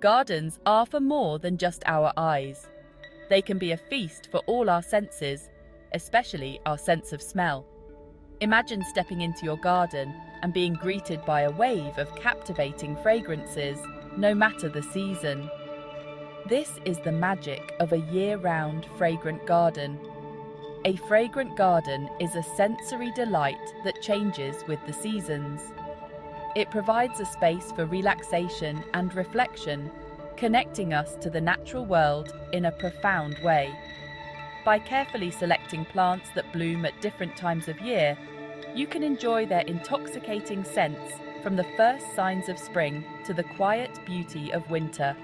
Gardens are for more than just our eyes. They can be a feast for all our senses, especially our sense of smell. Imagine stepping into your garden and being greeted by a wave of captivating fragrances, no matter the season. This is the magic of a year-round fragrant garden. A fragrant garden is a sensory delight that changes with the seasons. It provides a space for relaxation and reflection, connecting us to the natural world in a profound way. By carefully selecting plants that bloom at different times of year, you can enjoy their intoxicating scents from the first signs of spring to the quiet beauty of winter.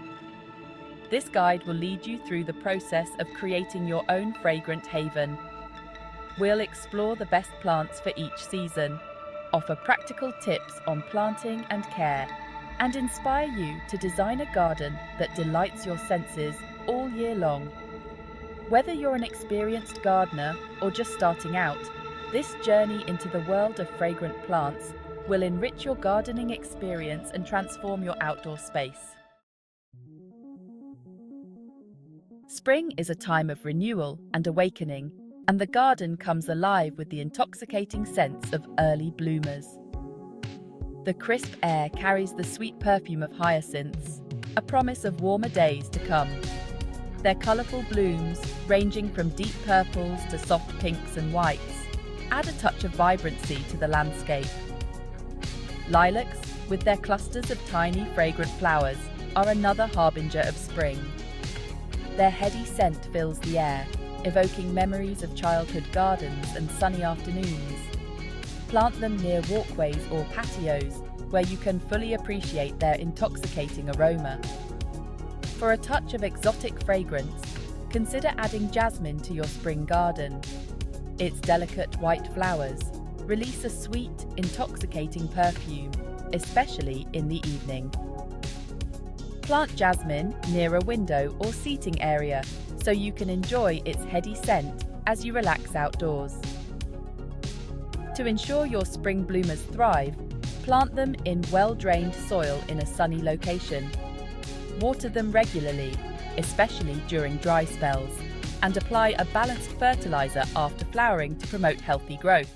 This guide will lead you through the process of creating your own fragrant haven. We'll explore the best plants for each season, offer practical tips on planting and care, and inspire you to design a garden that delights your senses all year long. Whether you're an experienced gardener or just starting out, this journey into the world of fragrant plants will enrich your gardening experience and transform your outdoor space. Spring is a time of renewal and awakening, and the garden comes alive with the intoxicating scents of early bloomers. The crisp air carries the sweet perfume of hyacinths, a promise of warmer days to come. Their colourful blooms, ranging from deep purples to soft pinks and whites, add a touch of vibrancy to the landscape. Lilacs, with their clusters of tiny fragrant flowers, are another harbinger of spring. Their heady scent fills the air, evoking memories of childhood gardens and sunny afternoons. Plant them near walkways or patios, where you can fully appreciate their intoxicating aroma. For a touch of exotic fragrance, consider adding jasmine to your spring garden. Its delicate white flowers release a sweet, intoxicating perfume, especially in the evening. Plant jasmine near a window or seating area so you can enjoy its heady scent as you relax outdoors. To ensure your spring bloomers thrive, plant them in well-drained soil in a sunny location. Water them regularly, especially during dry spells, and apply a balanced fertilizer after flowering to promote healthy growth.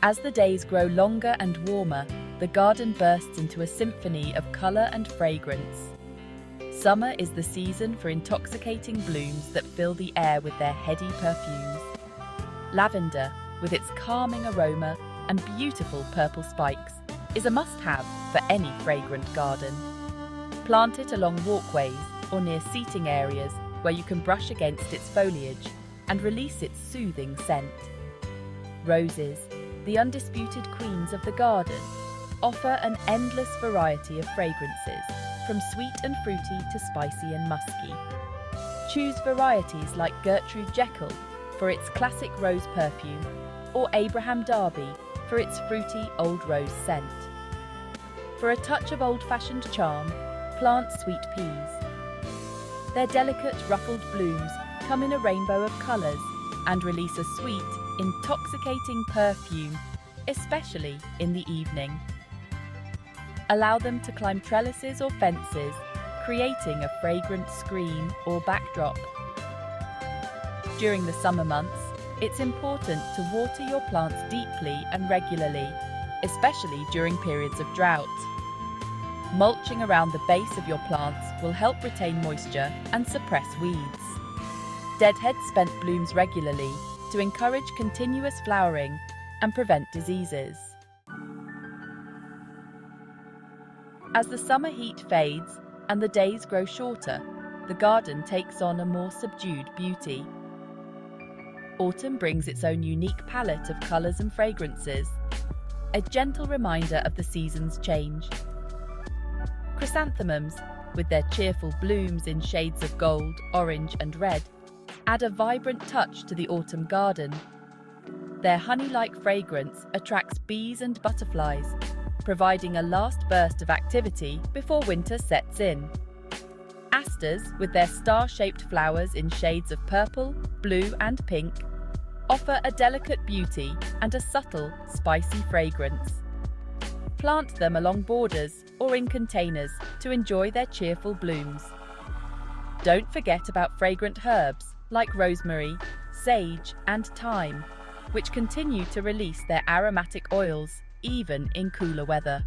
As the days grow longer and warmer, the garden bursts into a symphony of colour and fragrance. Summer is the season for intoxicating blooms that fill the air with their heady perfumes. Lavender, with its calming aroma and beautiful purple spikes, is a must-have for any fragrant garden. Plant it along walkways or near seating areas where you can brush against its foliage and release its soothing scent. Roses, the undisputed queens of the garden, offer an endless variety of fragrances, from sweet and fruity to spicy and musky. Choose varieties like Gertrude Jekyll for its classic rose perfume, or Abraham Darby for its fruity old rose scent. For a touch of old-fashioned charm, plant sweet peas. Their delicate ruffled blooms come in a rainbow of colours and release a sweet, intoxicating perfume, especially in the evening. Allow them to climb trellises or fences, creating a fragrant screen or backdrop. During the summer months, it's important to water your plants deeply and regularly, especially during periods of drought. Mulching around the base of your plants will help retain moisture and suppress weeds. Deadhead spent blooms regularly to encourage continuous flowering and prevent diseases. As the summer heat fades and the days grow shorter, the garden takes on a more subdued beauty. Autumn brings its own unique palette of colours and fragrances, a gentle reminder of the season's change. Chrysanthemums, with their cheerful blooms in shades of gold, orange and red, add a vibrant touch to the autumn garden. Their honey-like fragrance attracts bees and butterflies, providing a last burst of activity before winter sets in. Asters, with their star-shaped flowers in shades of purple, blue and pink, offer a delicate beauty and a subtle, spicy fragrance. Plant them along borders or in containers to enjoy their cheerful blooms. Don't forget about fragrant herbs like rosemary, sage, and thyme, which continue to release their aromatic oils even in cooler weather.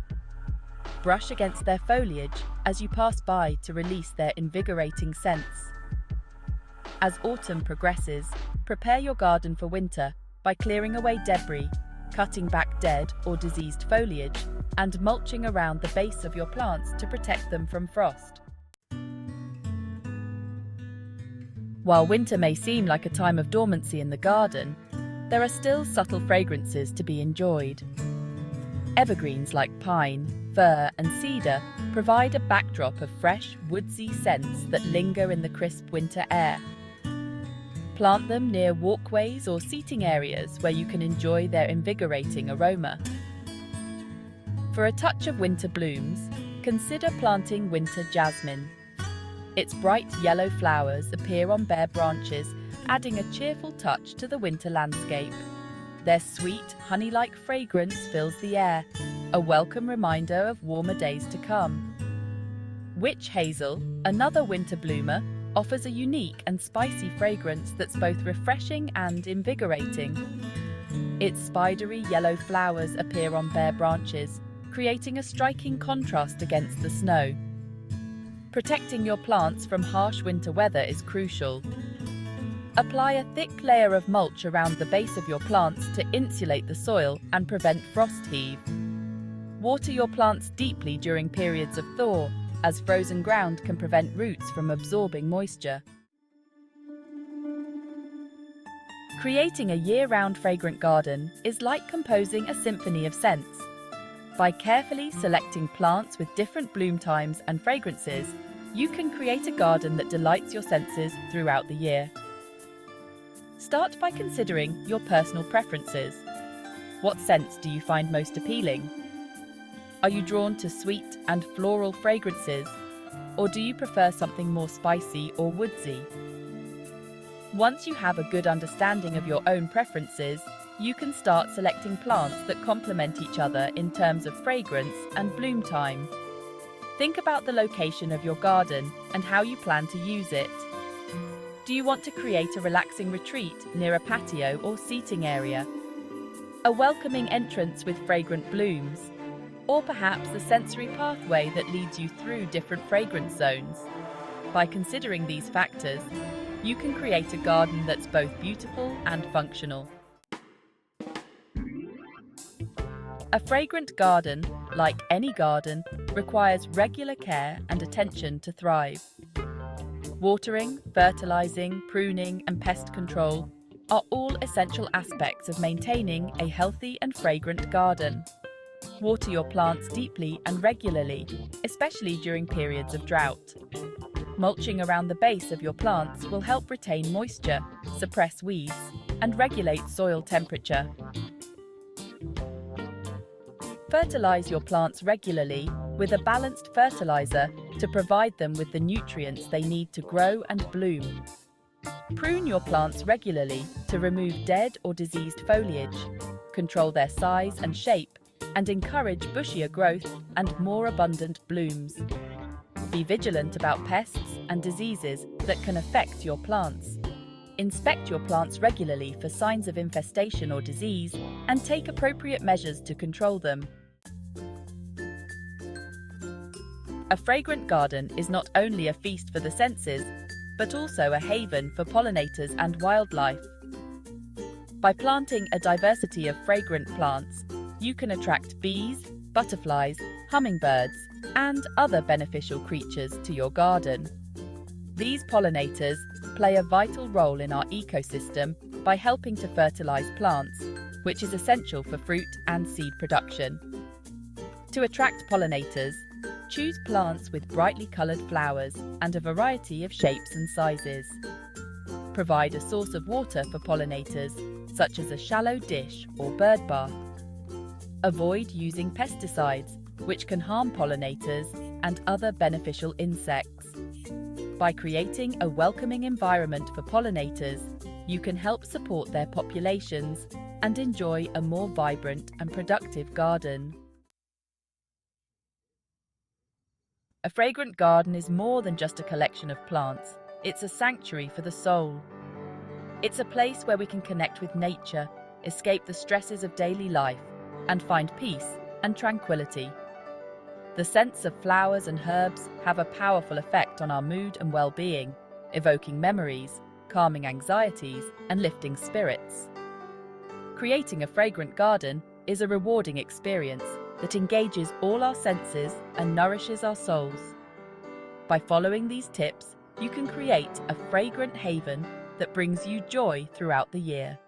Brush against their foliage as you pass by to release their invigorating scents. As autumn progresses, prepare your garden for winter by clearing away debris, cutting back dead or diseased foliage, and mulching around the base of your plants to protect them from frost. While winter may seem like a time of dormancy in the garden, there are still subtle fragrances to be enjoyed. Evergreens like pine, fir, and cedar provide a backdrop of fresh, woodsy scents that linger in the crisp winter air. Plant them near walkways or seating areas where you can enjoy their invigorating aroma. For a touch of winter blooms, consider planting winter jasmine. Its bright yellow flowers appear on bare branches, adding a cheerful touch to the winter landscape. Their sweet, honey-like fragrance fills the air, a welcome reminder of warmer days to come. Witch hazel, another winter bloomer, offers a unique and spicy fragrance that's both refreshing and invigorating. Its spidery yellow flowers appear on bare branches, creating a striking contrast against the snow. Protecting your plants from harsh winter weather is crucial. Apply a thick layer of mulch around the base of your plants to insulate the soil and prevent frost heave. Water your plants deeply during periods of thaw, as frozen ground can prevent roots from absorbing moisture. Creating a year-round fragrant garden is like composing a symphony of scents. By carefully selecting plants with different bloom times and fragrances, you can create a garden that delights your senses throughout the year. Start by considering your personal preferences. What scents do you find most appealing? Are you drawn to sweet and floral fragrances, or do you prefer something more spicy or woodsy? Once you have a good understanding of your own preferences, you can start selecting plants that complement each other in terms of fragrance and bloom time. Think about the location of your garden and how you plan to use it. Do you want to create a relaxing retreat near a patio or seating area? A welcoming entrance with fragrant blooms? Or perhaps a sensory pathway that leads you through different fragrance zones? By considering these factors, you can create a garden that's both beautiful and functional. A fragrant garden, like any garden, requires regular care and attention to thrive. Watering, fertilizing, pruning, and pest control are all essential aspects of maintaining a healthy and fragrant garden. Water your plants deeply and regularly, especially during periods of drought. Mulching around the base of your plants will help retain moisture, suppress weeds, and regulate soil temperature. Fertilize your plants regularly with a balanced fertilizer to provide them with the nutrients they need to grow and bloom. Prune your plants regularly to remove dead or diseased foliage, control their size and shape, and encourage bushier growth and more abundant blooms. Be vigilant about pests and diseases that can affect your plants. Inspect your plants regularly for signs of infestation or disease and take appropriate measures to control them. A fragrant garden is not only a feast for the senses, but also a haven for pollinators and wildlife. By planting a diversity of fragrant plants, you can attract bees, butterflies, hummingbirds, and other beneficial creatures to your garden. These pollinators play a vital role in our ecosystem by helping to fertilize plants, which is essential for fruit and seed production. To attract pollinators, choose plants with brightly colored flowers and a variety of shapes and sizes. Provide a source of water for pollinators, such as a shallow dish or bird bath. Avoid using pesticides, which can harm pollinators and other beneficial insects. By creating a welcoming environment for pollinators, you can help support their populations and enjoy a more vibrant and productive garden. A fragrant garden is more than just a collection of plants. It's a sanctuary for the soul. It's a place where we can connect with nature, escape the stresses of daily life, and find peace and tranquility. The scents of flowers and herbs have a powerful effect on our mood and well-being, evoking memories, calming anxieties, and lifting spirits. Creating a fragrant garden is a rewarding experience that engages all our senses and nourishes our souls. By following these tips, you can create a fragrant haven that brings you joy throughout the year.